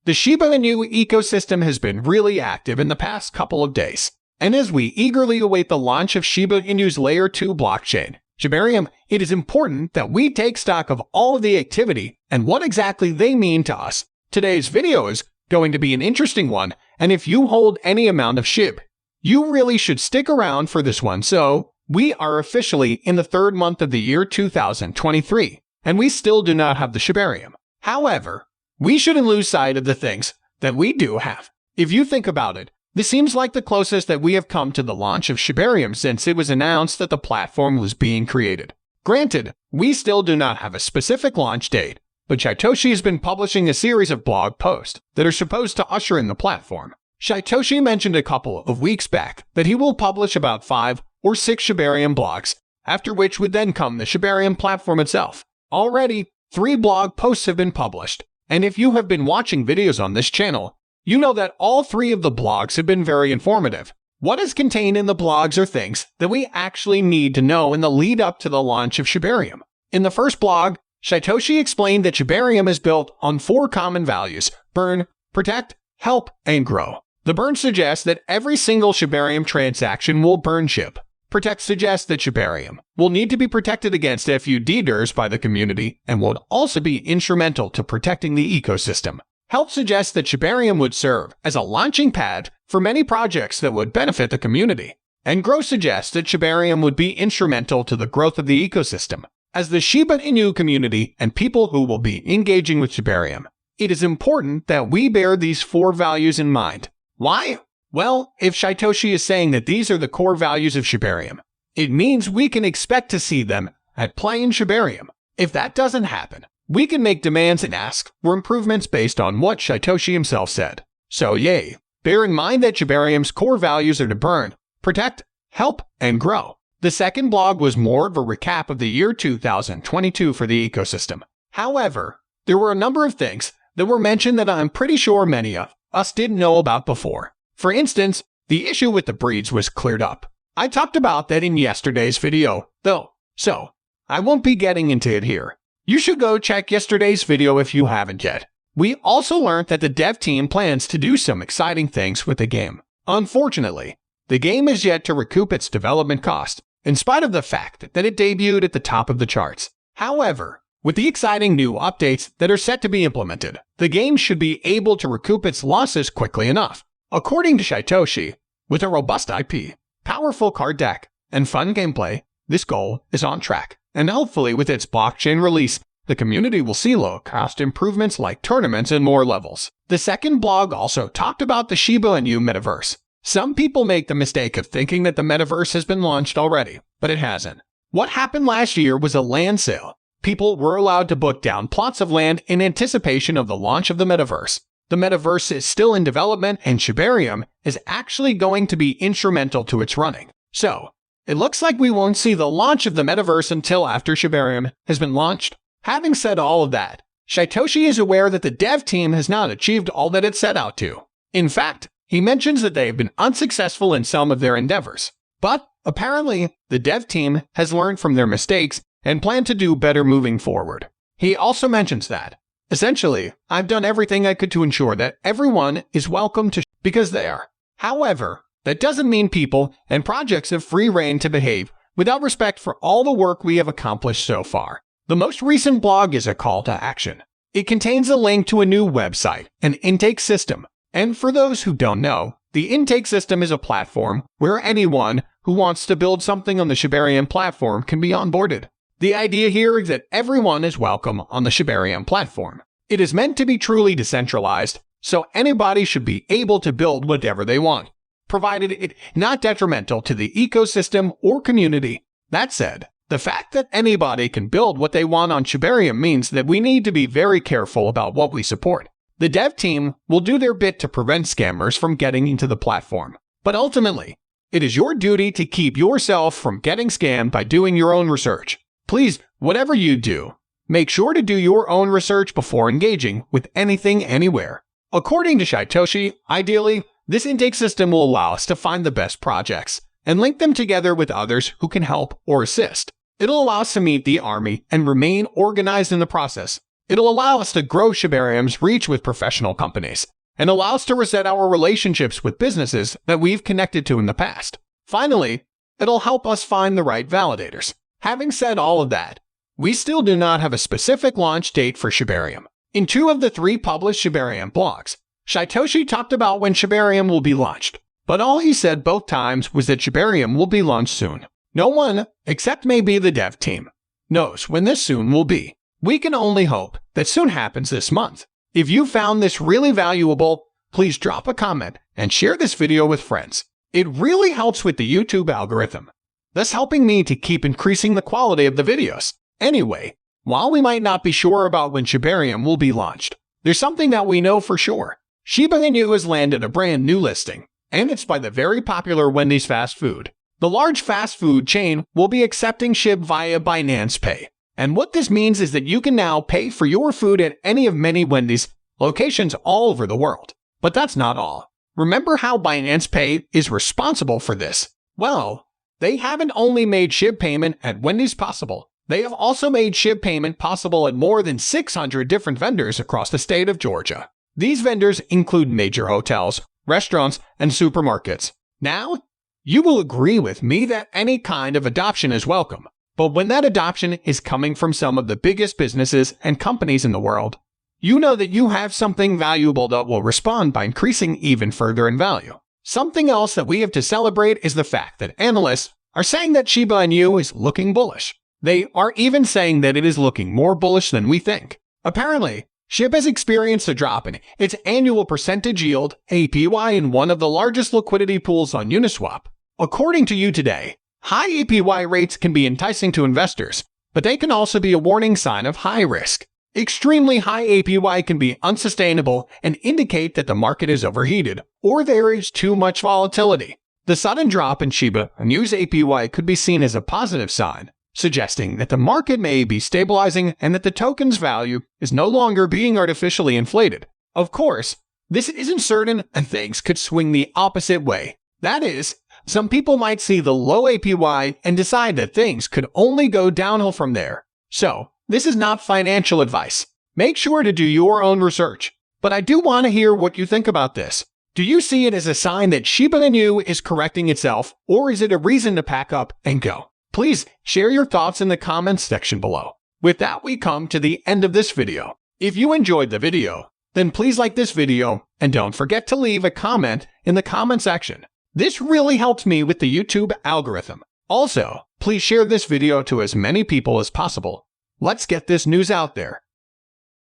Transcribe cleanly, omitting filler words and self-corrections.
The Shiba Inu ecosystem has been really active in the past couple of days, and as we eagerly await the launch of Shiba Inu's Layer 2 blockchain, Shibarium, it is important that we take stock of all of the activity and what exactly they mean to us. Today's video is going to be an interesting one, and if you hold any amount of SHIB, you really should stick around for this one. So, we are officially in the third month of the year 2023, and we still do not have the Shibarium. However, we shouldn't lose sight of the things that we do have. If you think about it, this seems like the closest that we have come to the launch of Shibarium since it was announced that the platform was being created. Granted, we still do not have a specific launch date, but Shytoshi has been publishing a series of blog posts that are supposed to usher in the platform. Shytoshi mentioned a couple of weeks back that he will publish about 5 or 6 Shibarium blogs, after which would then come the Shibarium platform itself. Already, 3 blog posts have been published, and if you have been watching videos on this channel, you know that all 3 of the blogs have been very informative. What is contained in the blogs are things that we actually need to know in the lead up to the launch of Shibarium. In the first blog, Shytoshi explained that Shibarium is built on 4 common values: burn, protect, help, and grow. The burn suggests that every single Shibarium transaction will burn SHIB. Protect suggests that Shibarium will need to be protected against FUDers by the community and will also be instrumental to protecting the ecosystem. Help suggests that Shibarium would serve as a launching pad for many projects that would benefit the community. And grow suggests that Shibarium would be instrumental to the growth of the ecosystem. As the Shiba Inu community and people who will be engaging with Shibarium, it is important that we bear these 4 values in mind. Why? Well, if Shytoshi is saying that these are the core values of Shibarium, it means we can expect to see them at play in Shibarium. If that doesn't happen, we can make demands and ask for improvements based on what Shytoshi himself said. So yay, bear in mind that Shibarium's core values are to burn, protect, help, and grow. The second blog was more of a recap of the year 2022 for the ecosystem. However, there were a number of things that were mentioned that I'm pretty sure many of us didn't know about before. For instance, the issue with the breeds was cleared up. I talked about that in yesterday's video, though, so I won't be getting into it here. You should go check yesterday's video if you haven't yet. We also learned that the dev team plans to do some exciting things with the game. Unfortunately, the game is yet to recoup its development cost, in spite of the fact that it debuted at the top of the charts. However, with the exciting new updates that are set to be implemented, the game should be able to recoup its losses quickly enough. According to Shytoshi, with a robust IP, powerful card deck, and fun gameplay, this goal is on track. And hopefully with its blockchain release, the community will see low-cost improvements like tournaments and more levels. The second blog also talked about the Shiba Inu metaverse. Some people make the mistake of thinking that the metaverse has been launched already, but it hasn't. What happened last year was a land sale. People were allowed to book down plots of land in anticipation of the launch of the metaverse. The metaverse is still in development, and Shibarium is actually going to be instrumental to its running. So, it looks like we won't see the launch of the metaverse until after Shibarium has been launched. Having said all of that, Shytoshi is aware that the dev team has not achieved all that it set out to. In fact, he mentions that they have been unsuccessful in some of their endeavors. But, apparently, the dev team has learned from their mistakes and plan to do better moving forward. He also mentions that, essentially, I've done everything I could to ensure that everyone is welcome to because they are. However, that doesn't mean people and projects have free rein to behave without respect for all the work we have accomplished so far. The most recent blog is a call to action. It contains a link to a new website, an intake system. And for those who don't know, the intake system is a platform where anyone who wants to build something on the Shibarium platform can be onboarded. The idea here is that everyone is welcome on the Shibarium platform. It is meant to be truly decentralized, so anybody should be able to build whatever they want, provided it's not detrimental to the ecosystem or community. That said, the fact that anybody can build what they want on Shibarium means that we need to be very careful about what we support. The dev team will do their bit to prevent scammers from getting into the platform. But ultimately, it is your duty to keep yourself from getting scammed by doing your own research. Please, whatever you do, make sure to do your own research before engaging with anything anywhere. According to Shytoshi, ideally, this intake system will allow us to find the best projects and link them together with others who can help or assist. It'll allow us to meet the army and remain organized in the process. It'll allow us to grow Shibarium's reach with professional companies and allow us to reset our relationships with businesses that we've connected to in the past. Finally, it'll help us find the right validators. Having said all of that, we still do not have a specific launch date for Shibarium. In 2 of the 3 published Shibarium blogs, Shytoshi talked about when Shibarium will be launched, but all he said both times was that Shibarium will be launched soon. No one, except maybe the dev team, knows when this soon will be. We can only hope that soon happens this month. If you found this really valuable, please drop a comment and share this video with friends. It really helps with the YouTube algorithm, thus helping me to keep increasing the quality of the videos. Anyway, while we might not be sure about when Shibarium will be launched, there's something that we know for sure. Shiba Inu has landed a brand new listing, and it's by the very popular Wendy's fast food. The large fast food chain will be accepting SHIB via Binance Pay. And what this means is that you can now pay for your food at any of many Wendy's locations all over the world. But that's not all. Remember how Binance Pay is responsible for this? Well, they haven't only made SHIB payment at Wendy's possible. They have also made SHIB payment possible at more than 600 different vendors across the state of Georgia. These vendors include major hotels, restaurants, and supermarkets. Now, you will agree with me that any kind of adoption is welcome. But when that adoption is coming from some of the biggest businesses and companies in the world, you know that you have something valuable that will respond by increasing even further in value. Something else that we have to celebrate is the fact that analysts are saying that Shiba Inu is looking bullish. They are even saying that it is looking more bullish than we think. Apparently, SHIB has experienced a drop in its annual percentage yield, APY, in one of the largest liquidity pools on Uniswap. According to You Today, high APY rates can be enticing to investors, but they can also be a warning sign of high risk. Extremely high APY can be unsustainable and indicate that the market is overheated or there is too much volatility. The sudden drop in Shiba Inu's APY could be seen as a positive sign, suggesting that the market may be stabilizing and that the token's value is no longer being artificially inflated. Of course, this isn't certain and things could swing the opposite way. That is, some people might see the low APY and decide that things could only go downhill from there. So, this is not financial advice. Make sure to do your own research. But I do want to hear what you think about this. Do you see it as a sign that Shiba Inu is correcting itself, or is it a reason to pack up and go? Please share your thoughts in the comments section below. With that, we come to the end of this video. If you enjoyed the video, then please like this video and don't forget to leave a comment in the comment section. This really helps me with the YouTube algorithm. Also, please share this video to as many people as possible. Let's get this news out there.